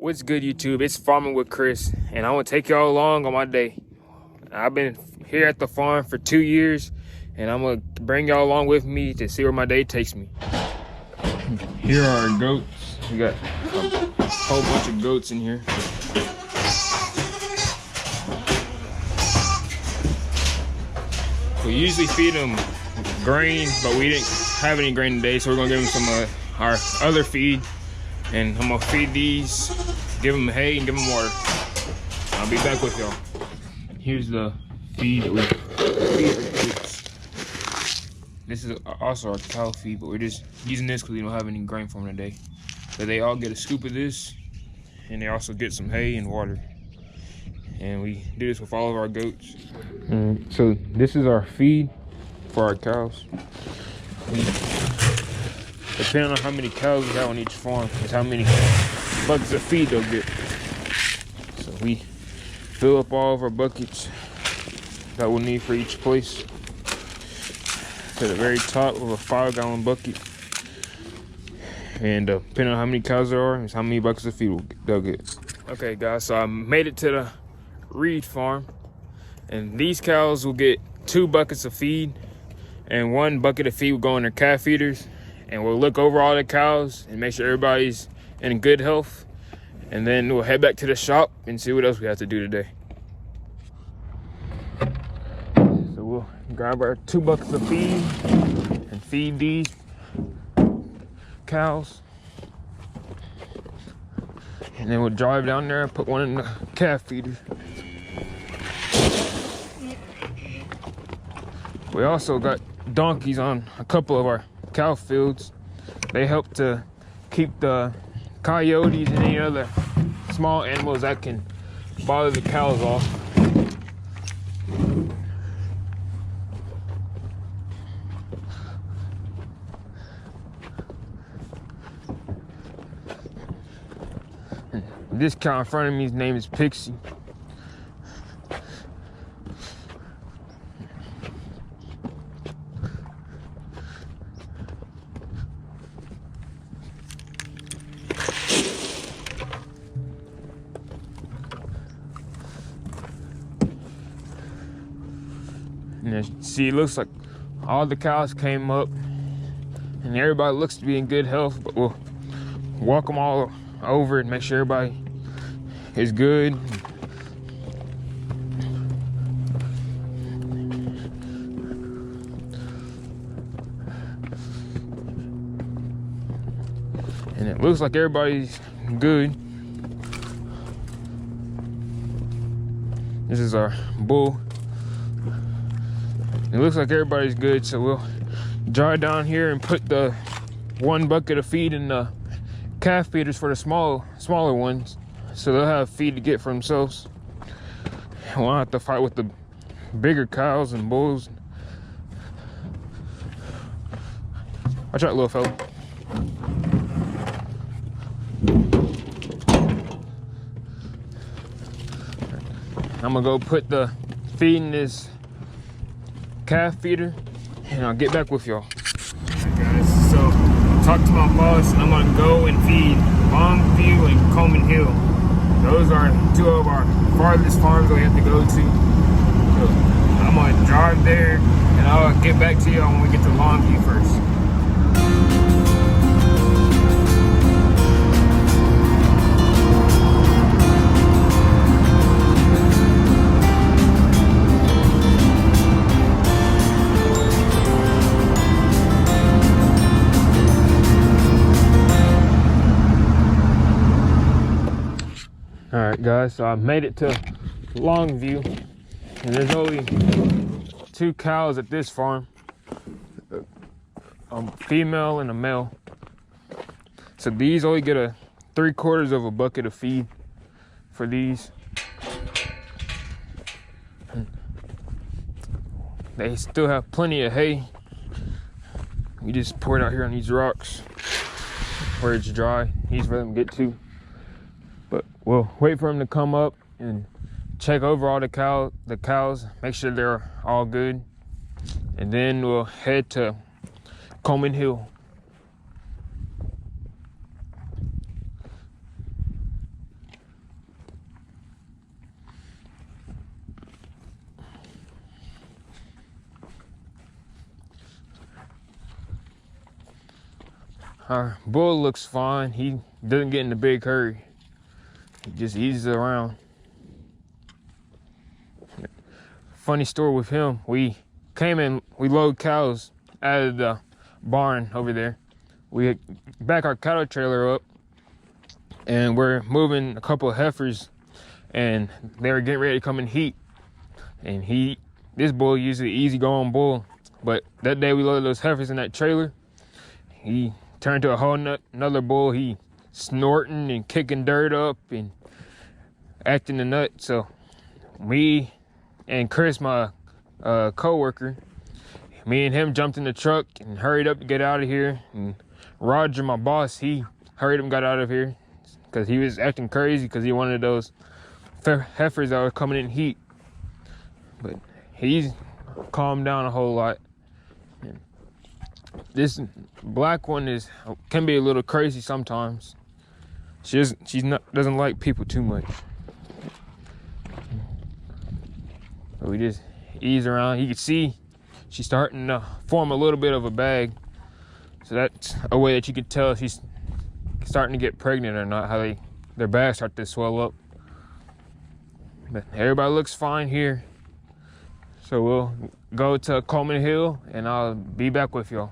What's good, YouTube? It's Farming with Chris, and I want to take y'all along on my day. I've been here at the farm for 2 years, and I'm going to bring y'all along with me to see where my day takes me. Here are our goats. We got a whole bunch of goats in here. We usually feed them grain, but we didn't have any grain today, so we're going to give them some of our other feed. And I'm gonna feed these, give them hay and give them water. I'll be back with y'all. Here's the feed that we feed our goats. This is also our cow feed, but we're just using this because we don't have any grain for them today. So they all get a scoop of this, and they also get some hay and water. And we do this with all of our goats. So this is our feed for our cows. Depending on how many cows we have on each farm is how many buckets of feed they'll get. So we fill up all of our buckets that we'll need for each place to the very top of a 5-gallon bucket. And depending on how many cows there are is how many buckets of feed they'll get. Okay guys, so I made it to the Reed farm, and these cows will get 2 buckets of feed, and 1 bucket of feed will go in their calf feeders. And we'll look over all the cows and make sure everybody's in good health. And then we'll head back to the shop and see what else we have to do today. So we'll grab our 2 buckets of feed and feed these cows. And then we'll drive down there and put one in the calf feeder. We also got donkeys on a couple of our cow fields. They help to keep the coyotes and any other small animals that can bother the cows off. And this cow in front of me, his name is Pixie. And see, it looks like all the cows came up and everybody looks to be in good health, but we'll walk them all over and make sure everybody is good. And it looks like everybody's good. This is our bull. It looks like everybody's good, so we'll drive down here and put the 1 bucket of feed in the calf feeders for the smaller ones, so they'll have feed to get for themselves. We won't have to fight with the bigger cows and bulls. Watch out, little fella. I'm gonna go put the feed in this calf feeder, and I'll get back with y'all. Alright guys, so I talked to my boss, and I'm gonna go and feed Longview and Coleman Hill. Those are 2 of our farthest farms that we have to go to. So I'm gonna drive there, and I'll get back to y'all when we get to Longview first. Alright guys, so I made it to Longview, and there's only 2 cows at this farm, a female and a male. So these only get a 3/4 of a bucket of feed for these. They still have plenty of hay. We just pour it out here on these rocks where it's dry, easy for them to get to. But we'll wait for them to come up and check over all the cows, make sure they're all good, and then we'll head to Coleman Hill. Our bull looks fine. He doesn't get in a big hurry. He just eases around. Funny story with him, we came in, we load cows out of the barn over there. We back our cattle trailer up and we're moving a couple of heifers, and they were getting ready to come in heat. And this bull usually easy going bull, but that day we loaded those heifers in that trailer, he turned to a whole another bull. He snorting and kicking dirt up and acting a nut. So me and Chris, my co-worker, me and him jumped in the truck and hurried up to get out of here. And Roger, my boss, he hurried up and got out of here because he was acting crazy because he wanted those heifers that were coming in heat. But he's calmed down a whole lot. This black one can be a little crazy sometimes. Doesn't like people too much. But we just ease around. You can see she's starting to form a little bit of a bag. So that's a way that you can tell if she's starting to get pregnant or not, how their bags start to swell up. But everybody looks fine here. So we'll go to Coleman Hill and I'll be back with y'all.